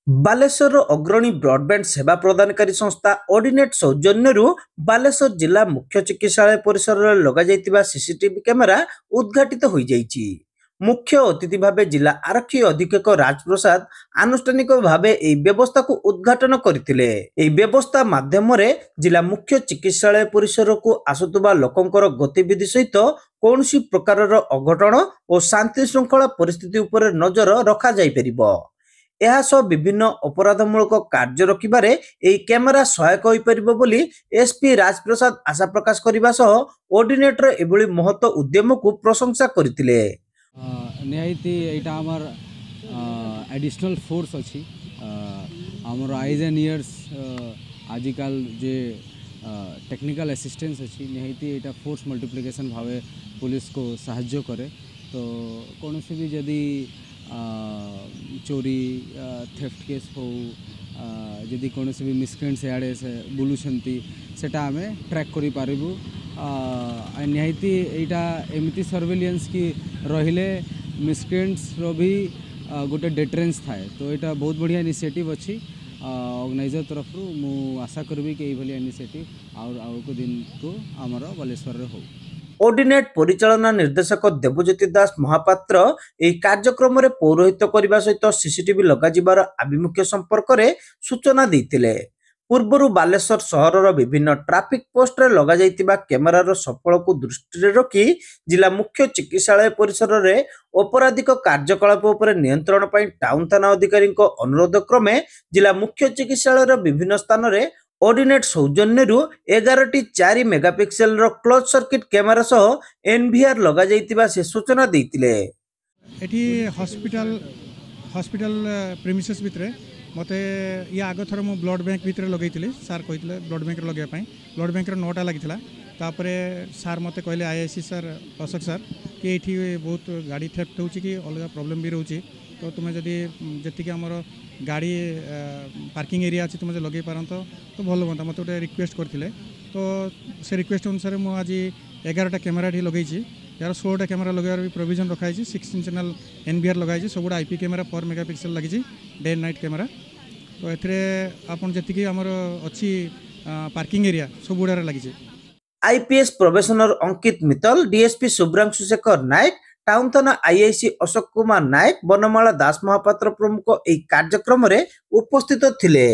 ବାଲେଶ୍ୱରର ଅଗ୍ରଣୀ ବ୍ରଡବ୍ୟାଣ୍ଡ ସେବା ପ୍ରଦାନକାରୀ ସଂସ୍ଥା ଅର୍ଡିନେଟ୍ ସୌଜନ୍ୟରୁ ବାଲେଶ୍ୱର ଜିଲ୍ଲା ମୁଖ୍ୟ ଚିକିତ୍ସାଳୟ ପରିସରରେ ଲଗାଯାଇଥିବା ସିସିଟିଭି କ୍ୟାମେରା ଉଦ୍ଘାଟିତ ହୋଇଯାଇଛି। ମୁଖ୍ୟ ଅତିଥି ଭାବେ ଜିଲ୍ଲା ଆରକ୍ଷୀ ଅଧୀକ୍ଷକ ରାଜପ୍ରସାଦ ଆନୁଷ୍ଠାନିକ ଭାବେ ଏହି ବ୍ୟବସ୍ଥାକୁ ଉଦ୍ଘାଟନ କରିଥିଲେ। ଏହି ବ୍ୟବସ୍ଥା ମାଧ୍ୟମରେ ଜିଲ୍ଲା ମୁଖ୍ୟ ଚିକିତ୍ସାଳୟ ପରିସରକୁ ଆସୁଥିବା ଲୋକଙ୍କର ଗତିବିଧି ସହିତ କୌଣସି ପ୍ରକାରର ଅଘଟଣ ଓ ଶାନ୍ତି ଶୃଙ୍ଖଳା ପରିସ୍ଥିତି ଉପରେ ନଜର ରଖାଯାଇପାରିବ। ଏହାସହ ବିଭିନ୍ନ ଅପରାଧମୂଳକ କାର୍ଯ୍ୟ ରୋକିବାରେ ଏହି କ୍ୟାମେରା ସହାୟକ ହୋଇପାରିବ ବୋଲି ଏସ୍ପି ରାଜପ୍ରସାଦ ଆଶା ପ୍ରକାଶ କରିବା ସହ ଅର୍ଡିନେଟର ଏଭଳି ମହତ ଉଦ୍ୟମକୁ ପ୍ରଶଂସା କରିଥିଲେ। ନିହାତି ଏଇଟା ଆମର ଆଡିଶନାଲ ଫୋର୍ସ ଅଛି ଆମର ଆଇଜ୍ ଆଣ୍ଡ ଇୟର୍ସ ଆଜିକାल जे टेक्निकल असिस्टेंस अच्छी निहाती यहाँ फोर्स मल्टीप्लिकेशन भाव पुलिस को साहाय्य करे। तो कौन से भी जदि चोरी थेफ्ट केस हो जदि कौन से भी मिसक्रेंट्स आड़े से बुलूंटी सेटा आम ट्रैक करि पारिबु। निहाती यहाँ एमती सर्वेलिएंस की रहिले मिसक्रेंट्स रो भी गोटे डेटरेंस थाए। तो यहाँ बहुत बढ़िया इनिशिएटिव अच्छी ऑर्गेनाइजर तरफ मु आशा करी कि ये इनिशिएटिव आउ दिन को आमर बालेश्वर हो। ऑर्डिनेट परिचालना निर्देशक देवज्योति दास महापात्र ଏହି କାର୍ଯ୍ୟକ୍ରମରେ ପୌରୋହିତ୍ୟ କରିବା ସହିତ ସିସିଟିଭି ଲଗାଯିବାର ଆଭିମୁଖ୍ୟ ସମ୍ପର୍କରେ ସୂଚନା ଦେଇଥିଲେ। ପୂର୍ବରୁ ବାଲେଶ୍ୱର ସହରର ବିଭିନ୍ନ ଟ୍ରାଫିକ୍ ପୋଷ୍ଟରେ ଲଗାଯାଇଥିବା କ୍ୟାମେରାର ସଫଳକୁ ଦୃଷ୍ଟିରେ ରଖି ଜିଲ୍ଲା ମୁଖ୍ୟ ଚିକିତ୍ସାଳୟ ପରିସରରେ ଅପରାଧିକ କାର୍ଯ୍ୟକଳାପ ଉପରେ ନିୟନ୍ତ୍ରଣ ପାଇଁ ଟାଉନ ଥାନା ଅଧିକାରୀଙ୍କ ଅନୁରୋଧ କ୍ରମେ ଜିଲ୍ଲା ମୁଖ୍ୟ ଚିକିତ୍ସାଳୟର ବିଭିନ୍ନ ସ୍ଥାନରେ ऑर्डिनेट सौजन्यरू 11टी 4 मेगापिक्सेल क्लोज सर्किट कैमरा सह एनवीआर लगा जाइतिबा से सूचना देइतिले। एठी हॉस्पिटल प्रेमिसेस भितरे मते या आग थर मु ब्लड बैंक भितरे लगैतिले सार कहितले ब्लड बैंक लगेया पई ब्लड बैंक रे 9टा लागितला। तापरे सार मते कहले आईआईसी सर अशोक सर कि एठी बहुत गाड़ी थेफ्ट होउची कि अलगा प्रॉब्लम भी रहउची। तो तुम्हें जदि जी आमर गाड़ी पार्किंग एरिया अच्छी तुम्हें लगे पारत तो भल हाँ मत गोटे रिक्वेस्ट करते। तो से रिक्वेस्ट अनुसार मुझे आज 11टा कैमेरा लगे यार 16टा कैमेरा लगे भी प्रोविजन रखाई 16 चैनल एनवीआर लगाई सब आईपी कैमेरा पर मेगापिक्सेल लगी डे एंड नाइट कैमेरा। तो ये आमर अच्छी पार्किंग एरिया सब गुड़ा लगी। आईपीएस प्रोबेशनर अंकित मित्तल, डीएसपी शुभ्रांशु शेखर नायक, टाउन थाना आईआईसी अशोक कुमार नायक, बनमाला दास महापात्र प्रमुख ଏହି କାର୍ଯ୍ୟକ୍ରମରେ ଉପସ୍ଥିତ ଥିଲେ।